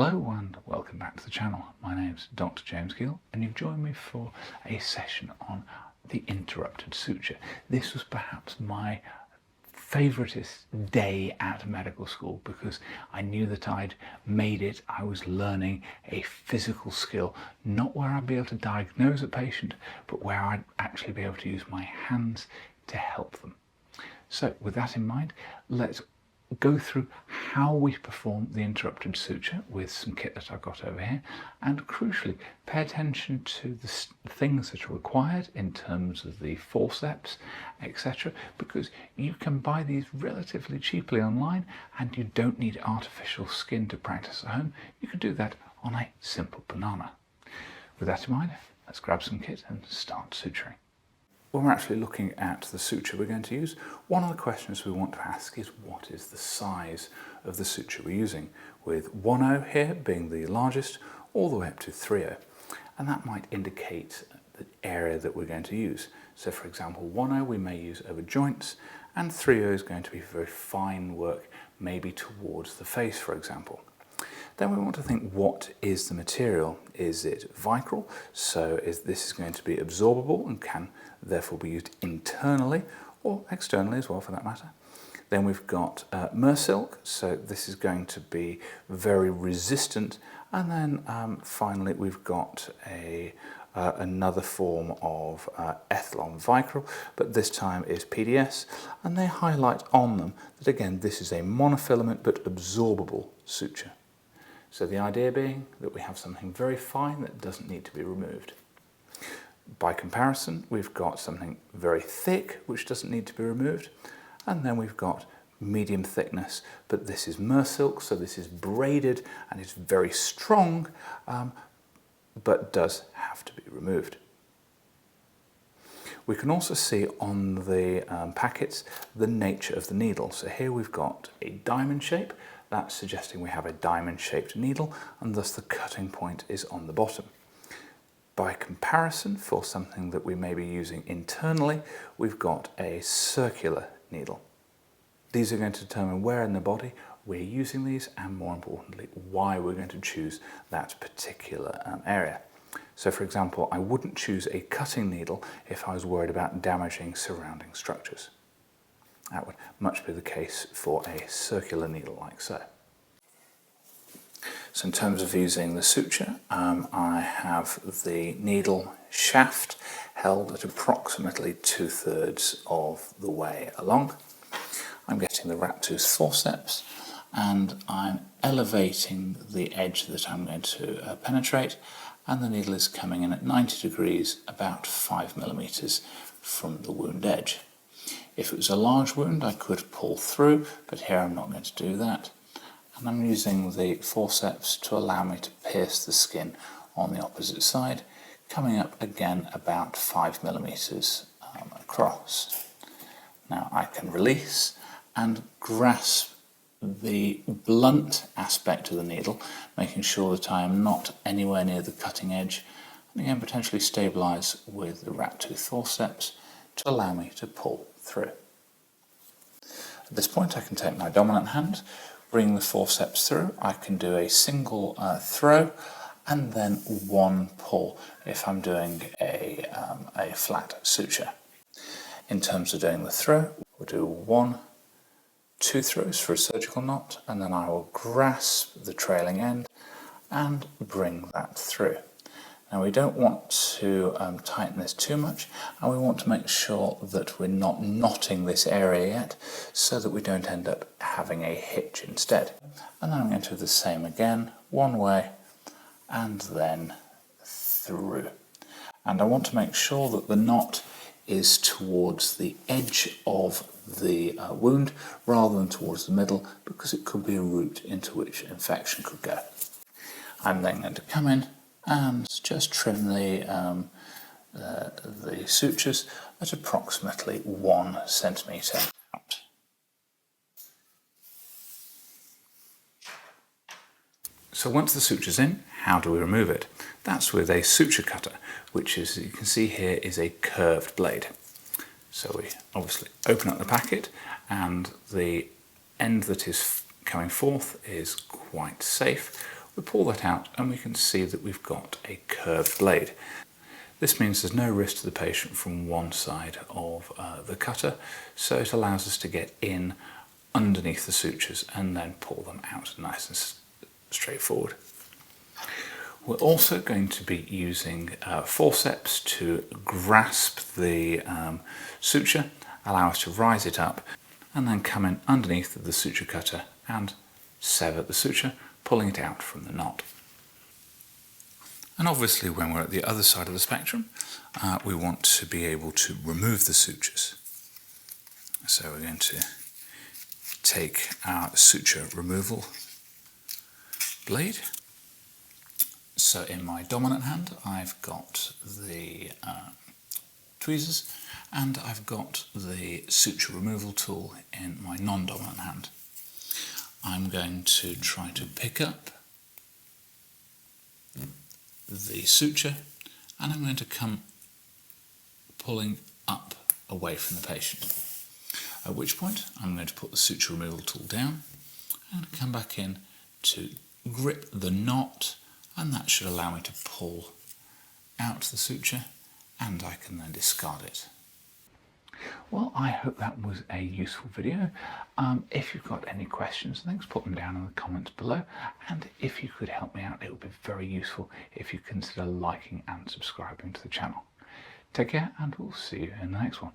Hello and welcome back to the channel. My name's Dr. James Gill and you've joined me for a session on the interrupted suture. This was perhaps my favouriteest day at medical school because I knew that I'd made it. I was learning a physical skill, not where I'd be able to diagnose a patient, but where I'd actually be able to use my hands to help them. So with that in mind, let's go through how we perform the interrupted suture with some kit that I've got over here, and crucially pay attention to the things that are required in terms of the forceps, etc., because you can buy these relatively cheaply online and you don't need artificial skin to practice at home. You can do that on a simple banana. With that in mind, let's grab some kit and start suturing. When we're actually looking at the suture we're going to use, one of the questions we want to ask is what is the size of the suture we're using, with 1/0 here being the largest all the way up to 3/0, and that might indicate the area that we're going to use. So for example, 1/0 we may use over joints, and 3/0 is going to be very fine work, maybe towards the face, for example. Then we want to think, what is the material? Is it Vicryl? So this is going to be absorbable and can therefore be used internally or externally as well for that matter. Then we've got Mersilk, so this is going to be very resistant. And then finally we've got another form of Ethylon Vicryl, but this time is PDS, and they highlight on them that again this is a monofilament but absorbable suture. So the idea being that we have something very fine that doesn't need to be removed. By comparison, we've got something very thick which doesn't need to be removed, and then we've got medium thickness, but this is Mersilk, so this is braided and it's very strong, but does have to be removed. We can also see on the packets the nature of the needle. So here we've got a diamond shape. That's suggesting we have a diamond-shaped needle, and thus the cutting point is on the bottom. By comparison, for something that we may be using internally, we've got a circular needle. These are going to determine where in the body we're using these, and more importantly, why we're going to choose that particular area. So for example, I wouldn't choose a cutting needle if I was worried about damaging surrounding structures. That would much be the case for a circular needle like so. So in terms of using the suture, I have the needle shaft held at approximately 2/3 of the way along. I'm getting the rat tooth forceps and I'm elevating the edge that I'm going to penetrate, and the needle is coming in at 90 degrees, about 5 millimeters from the wound edge. If it was a large wound, I could pull through, but here I'm not going to do that. And I'm using the forceps to allow me to pierce the skin on the opposite side, coming up again about 5 millimeters across. Now I can release and grasp the blunt aspect of the needle, making sure that I am not anywhere near the cutting edge, and again potentially stabilise with the rat tooth forceps to allow me to pull through. At this point I can take my dominant hand, bring the forceps through. I can do a single throw and then one pull if I'm doing a flat suture. In terms of doing the throw, we'll do 1, 2 throws for a surgical knot, and then I will grasp the trailing end and bring that through. Now we don't want to tighten this too much, and we want to make sure that we're not knotting this area yet, so that we don't end up having a hitch instead. And then I'm going to do the same again, one way and then through. And I want to make sure that the knot is towards the edge of the wound rather than towards the middle, because it could be a route into which infection could go. I'm then going to come in and just trim the sutures at approximately 1 centimetre out. So once the suture's in, how do we remove it? That's with a suture cutter, which, as you can see here, is a curved blade. So we obviously open up the packet, and the end that is coming forth is quite safe. We pull that out and we can see that we've got a curved blade. This means there's no risk to the patient from one side of the cutter, so it allows us to get in underneath the sutures and then pull them out nice and straightforward. We're also going to be using forceps to grasp the suture, allow us to rise it up, and then come in underneath the suture cutter and sever the suture, pulling it out from the knot. And obviously when we're at the other side of the spectrum, we want to be able to remove the sutures. So we're going to take our suture removal blade. So in my dominant hand, I've got the tweezers and I've got the suture removal tool in my non-dominant hand. I'm going to try to pick up the suture and I'm going to come pulling up away from the patient. At which point I'm going to put the suture removal tool down and come back in to grip the knot, and that should allow me to pull out the suture and I can then discard it. Well, I hope that was a useful video. If you've got any questions, thanks, put them down in the comments below. And if you could help me out, it would be very useful if you consider liking and subscribing to the channel. Take care and we'll see you in the next one.